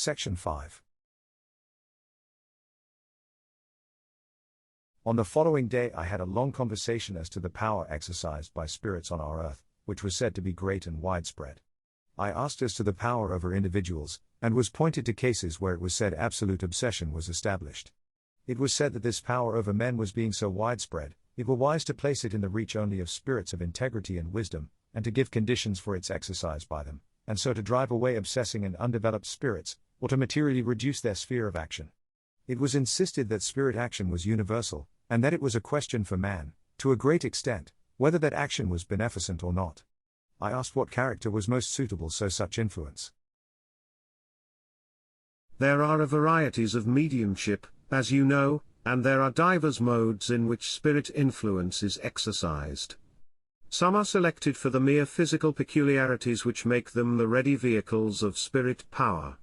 Section 5. On the following day I had a long conversation as to the power exercised by spirits on our earth, which was said to be great and widespread. I asked as to the power over individuals, and was pointed to cases where it was said absolute obsession was established. It was said that this power over men was being so widespread, it were wise to place it in the reach only of spirits of integrity and wisdom, and to give conditions for its exercise by them, and so to drive away obsessing and undeveloped spirits, or to materially reduce their sphere of action. It was insisted that spirit action was universal, and that it was a question for man, to a great extent, whether that action was beneficent or not. I asked what character was most suitable so such influence. There are varieties of mediumship, as you know, and there are divers modes in which spirit influence is exercised. Some are selected for the mere physical peculiarities which make them the ready vehicles of spirit power.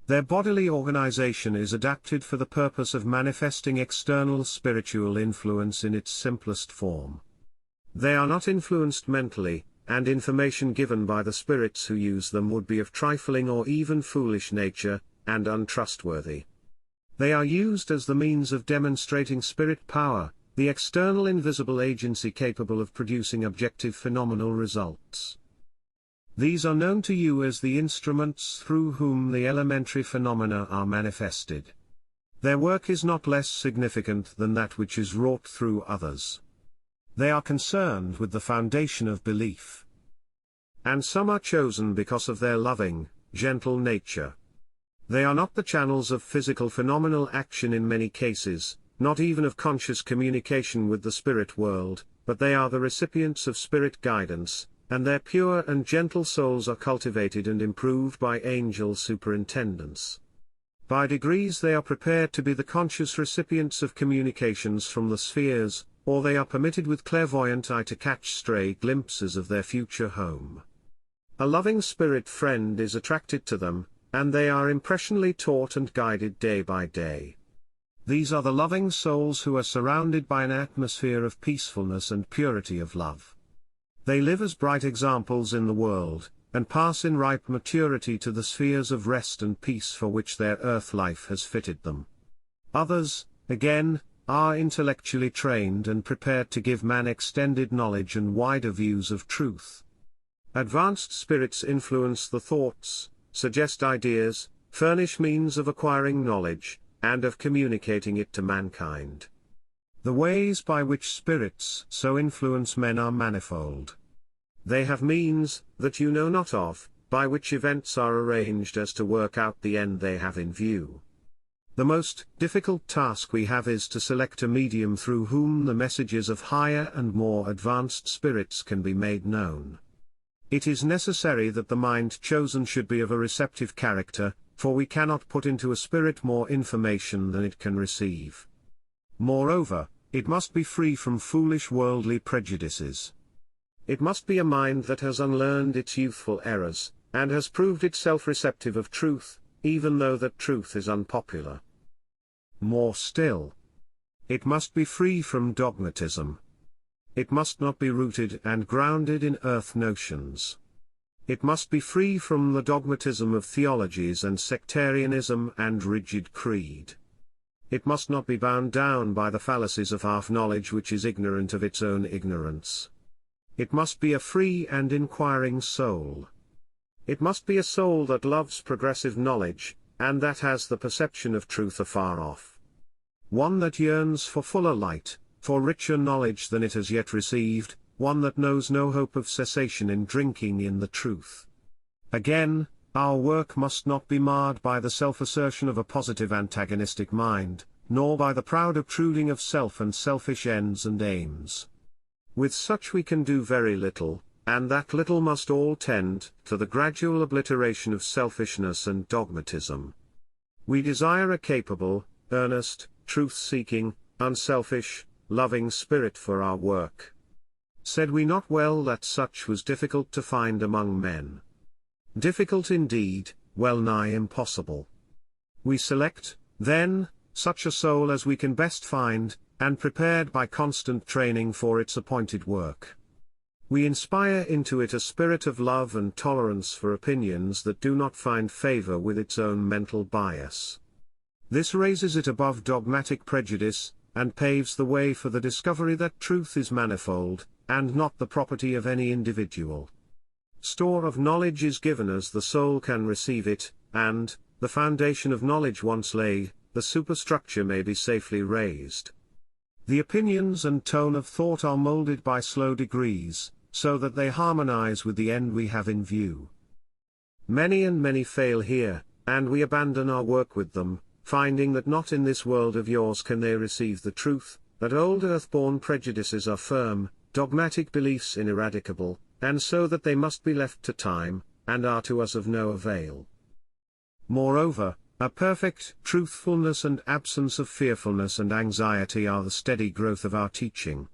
Their bodily organization is adapted for the purpose of manifesting external spiritual influence in its simplest form. They are not influenced mentally, and information given by the spirits who use them would be of trifling or even foolish nature, and untrustworthy. They are used as the means of demonstrating spirit power, the external invisible agency capable of producing objective phenomenal results. These are known to you as the instruments through whom the elementary phenomena are manifested. Their work is not less significant than that which is wrought through others. They are concerned with the foundation of belief. And some are chosen because of their loving, gentle nature. They are not the channels of physical phenomenal action in many cases, not even of conscious communication with the spirit world, but they are the recipients of spirit guidance, and their pure and gentle souls are cultivated and improved by angel superintendence. By degrees they are prepared to be the conscious recipients of communications from the spheres, or they are permitted with clairvoyant eye to catch stray glimpses of their future home. A loving spirit friend is attracted to them, and they are impressionally taught and guided day by day. These are the loving souls who are surrounded by an atmosphere of peacefulness and purity of love. They live as bright examples in the world, and pass in ripe maturity to the spheres of rest and peace for which their earth life has fitted them. Others, again, are intellectually trained and prepared to give man extended knowledge and wider views of truth. Advanced spirits influence the thoughts, suggest ideas, furnish means of acquiring knowledge, and of communicating it to mankind. The ways by which spirits so influence men are manifold. They have means, that you know not of, by which events are arranged as to work out the end they have in view. The most difficult task we have is to select a medium through whom the messages of higher and more advanced spirits can be made known. It is necessary that the mind chosen should be of a receptive character, for we cannot put into a spirit more information than it can receive. Moreover, it must be free from foolish worldly prejudices. It must be a mind that has unlearned its youthful errors, and has proved itself receptive of truth, even though that truth is unpopular. More still, it must be free from dogmatism. It must not be rooted and grounded in earth notions. It must be free from the dogmatism of theologies and sectarianism and rigid creed. It must not be bound down by the fallacies of half-knowledge which is ignorant of its own ignorance. It must be a free and inquiring soul. It must be a soul that loves progressive knowledge, and that has the perception of truth afar off. One that yearns for fuller light, for richer knowledge than it has yet received, one that knows no hope of cessation in drinking in the truth. Again, our work must not be marred by the self-assertion of a positive antagonistic mind, nor by the proud obtruding of self and selfish ends and aims. With such we can do very little, and that little must all tend to the gradual obliteration of selfishness and dogmatism. We desire a capable, earnest, truth-seeking, unselfish, loving spirit for our work. Said we not well that such was difficult to find among men? Difficult indeed, well nigh impossible. We select, then, such a soul as we can best find, and prepared by constant training for its appointed work. We inspire into it a spirit of love and tolerance for opinions that do not find favor with its own mental bias. This raises it above dogmatic prejudice, and paves the way for the discovery that truth is manifold, and not the property of any individual. Store of knowledge is given as the soul can receive it, and, the foundation of knowledge once laid, the superstructure may be safely raised. The opinions and tone of thought are molded by slow degrees, so that they harmonize with the end we have in view. Many fail here, and we abandon our work with them, finding that not in this world of yours can they receive the truth, that old earth-born prejudices are firm, dogmatic beliefs ineradicable, and so that they must be left to time, and are to us of no avail. Moreover, a perfect truthfulness and absence of fearfulness and anxiety are the steady growth of our teaching.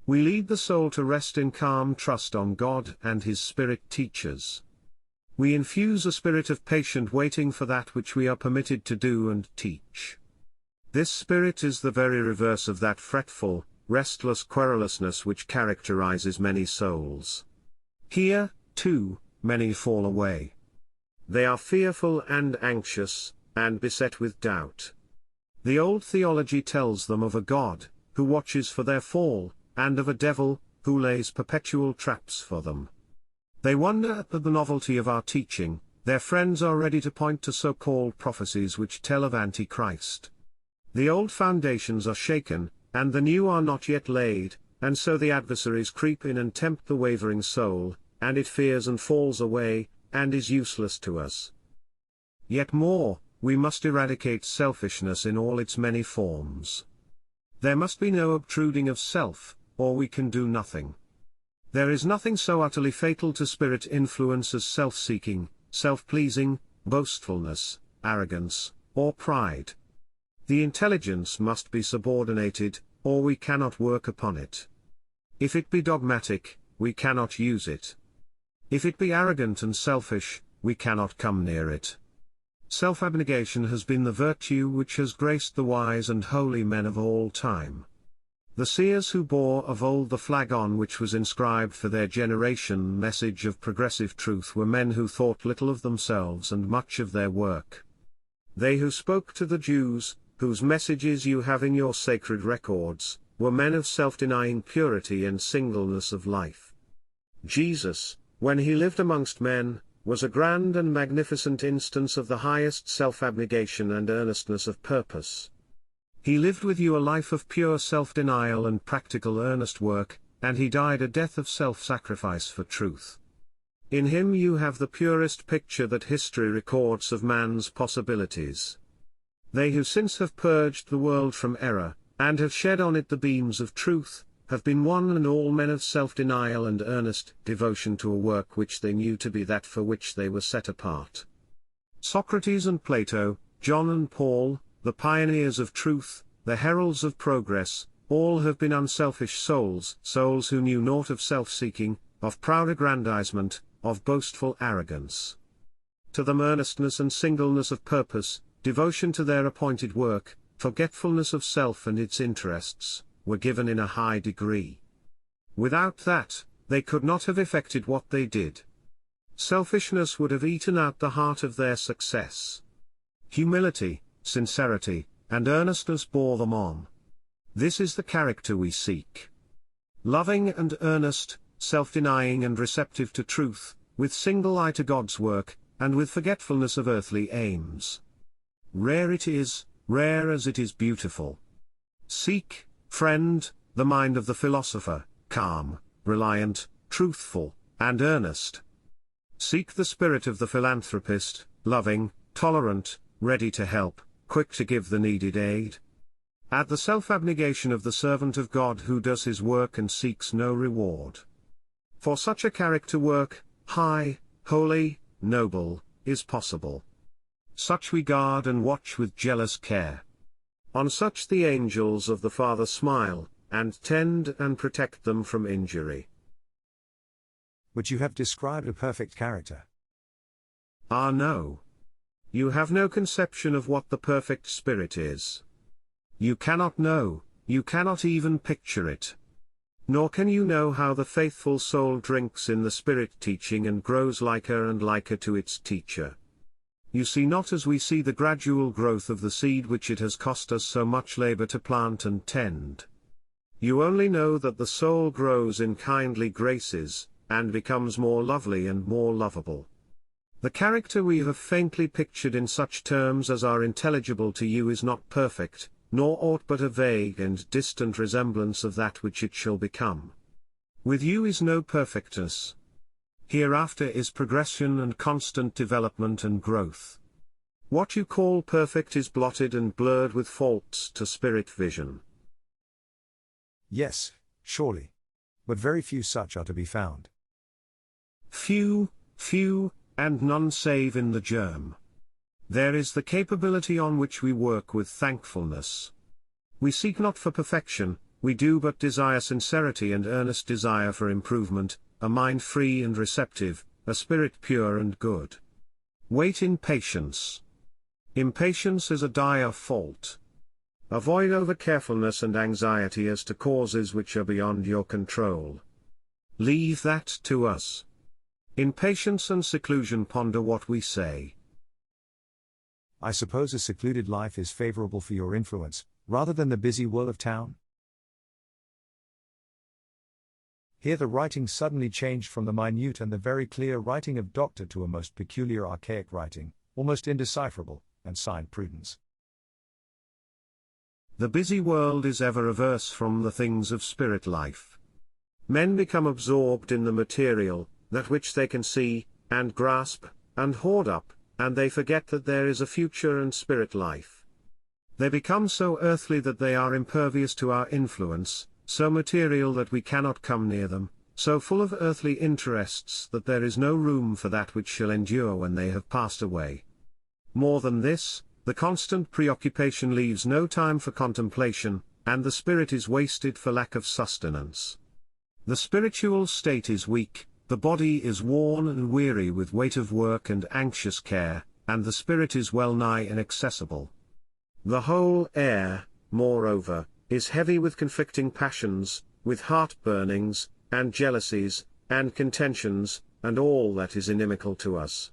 We lead the soul to rest in calm trust on God and His Spirit teachers. We infuse a spirit of patient waiting for that which we are permitted to do and teach. This spirit is the very reverse of that fretful, restless querulousness which characterizes many souls. Here, too, many fall away. They are fearful and anxious, and beset with doubt. The old theology tells them of a God, who watches for their fall, and of a devil, who lays perpetual traps for them. They wonder at the novelty of our teaching. Their friends are ready to point to so-called prophecies which tell of Antichrist. The old foundations are shaken, and the new are not yet laid, and so the adversaries creep in and tempt the wavering soul, and it fears and falls away, and is useless to us. Yet more, we must eradicate selfishness in all its many forms. There must be no obtruding of self, or we can do nothing. There is nothing so utterly fatal to spirit influence as self-seeking, self-pleasing, boastfulness, arrogance, or pride. The intelligence must be subordinated, or we cannot work upon it. If it be dogmatic, we cannot use it. If it be arrogant and selfish, we cannot come near it. Self-abnegation has been the virtue which has graced the wise and holy men of all time. The seers who bore of old the flag on which was inscribed for their generation message of progressive truth were men who thought little of themselves and much of their work. They who spoke to the Jews, whose messages you have in your sacred records, were men of self-denying purity and singleness of life. Jesus, when he lived amongst men, was a grand and magnificent instance of the highest self-abnegation and earnestness of purpose. He lived with you a life of pure self-denial and practical earnest work, and he died a death of self-sacrifice for truth. In him you have the purest picture that history records of man's possibilities. They who since have purged the world from error, and have shed on it the beams of truth, have been one and all men of self-denial and earnest devotion to a work which they knew to be that for which they were set apart. Socrates and Plato, John and Paul, the pioneers of truth, the heralds of progress, all have been unselfish souls, souls who knew naught of self-seeking, of proud aggrandizement, of boastful arrogance. To them earnestness and singleness of purpose, devotion to their appointed work, forgetfulness of self and its interests, were given in a high degree. Without that, they could not have effected what they did. Selfishness would have eaten out the heart of their success. Humility, sincerity, and earnestness bore them on. This is the character we seek. Loving and earnest, self-denying and receptive to truth, with single eye to God's work, and with forgetfulness of earthly aims. Rare it is, rare as it is beautiful. Seek, friend, the mind of the philosopher, calm, reliant, truthful, and earnest. Seek the spirit of the philanthropist, loving, tolerant, ready to help, quick to give the needed aid. Add the self-abnegation of the servant of God who does his work and seeks no reward. For such a character work, high, holy, noble, is possible. Such we guard and watch with jealous care. On such the angels of the Father smile, and tend and protect them from injury. Would you have described a perfect character? Ah no. You have no conception of what the perfect spirit is. You cannot know, you cannot even picture it. Nor can you know how the faithful soul drinks in the Spirit teaching and grows liker and liker to its teacher. You see not as we see the gradual growth of the seed which it has cost us so much labor to plant and tend. You only know that the soul grows in kindly graces, and becomes more lovely and more lovable. The character we have faintly pictured in such terms as are intelligible to you is not perfect, nor aught but a vague and distant resemblance of that which it shall become. With you is no perfectness. Hereafter is progression and constant development and growth. What you call perfect is blotted and blurred with faults to spirit vision. Yes, surely. But very few such are to be found. Few, and none save in the germ. There is the capability on which we work with thankfulness. We seek not for perfection, we do but desire sincerity and earnest desire for improvement, a mind free and receptive, a spirit pure and good. Wait in patience. Impatience is a dire fault. Avoid over-carefulness and anxiety as to causes which are beyond your control. Leave that to us. In patience and seclusion ponder what we say. I suppose a secluded life is favorable for your influence, rather than the busy whirl of town? Here the writing suddenly changed from the minute and the very clear writing of Doctor to a most peculiar archaic writing, almost indecipherable, and signed Prudence. The busy world is ever averse from the things of spirit life. Men become absorbed in the material, that which they can see, and grasp, and hoard up, and they forget that there is a future and spirit life. They become so earthly that they are impervious to our influence, so material that we cannot come near them, so full of earthly interests that there is no room for that which shall endure when they have passed away. More than this, the constant preoccupation leaves no time for contemplation, and the spirit is wasted for lack of sustenance. The spiritual state is weak, the body is worn and weary with weight of work and anxious care, and the spirit is well nigh inaccessible. The whole air, moreover, is heavy with conflicting passions, with heart-burnings, and jealousies, and contentions, and all that is inimical to us.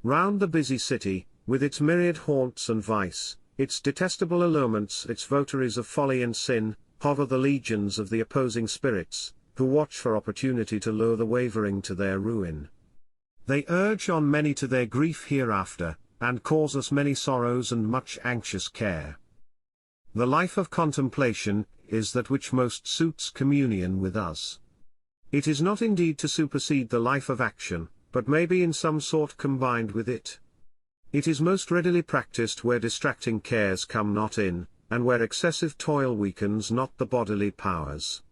Round the busy city, with its myriad haunts and vice, its detestable allurements, its votaries of folly and sin, hover the legions of the opposing spirits, who watch for opportunity to lure the wavering to their ruin. They urge on many to their grief hereafter, and cause us many sorrows and much anxious care. The life of contemplation is that which most suits communion with us. It is not indeed to supersede the life of action, but may be in some sort combined with it. It is most readily practiced where distracting cares come not in, and where excessive toil weakens not the bodily powers.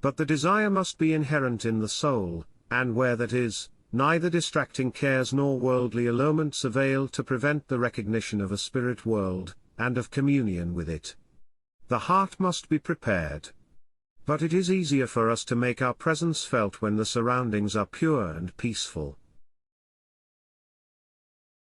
But the desire must be inherent in the soul, and where that is, neither distracting cares nor worldly allurements avail to prevent the recognition of a spirit world, and of communion with it. The heart must be prepared. But it is easier for us to make our presence felt when the surroundings are pure and peaceful.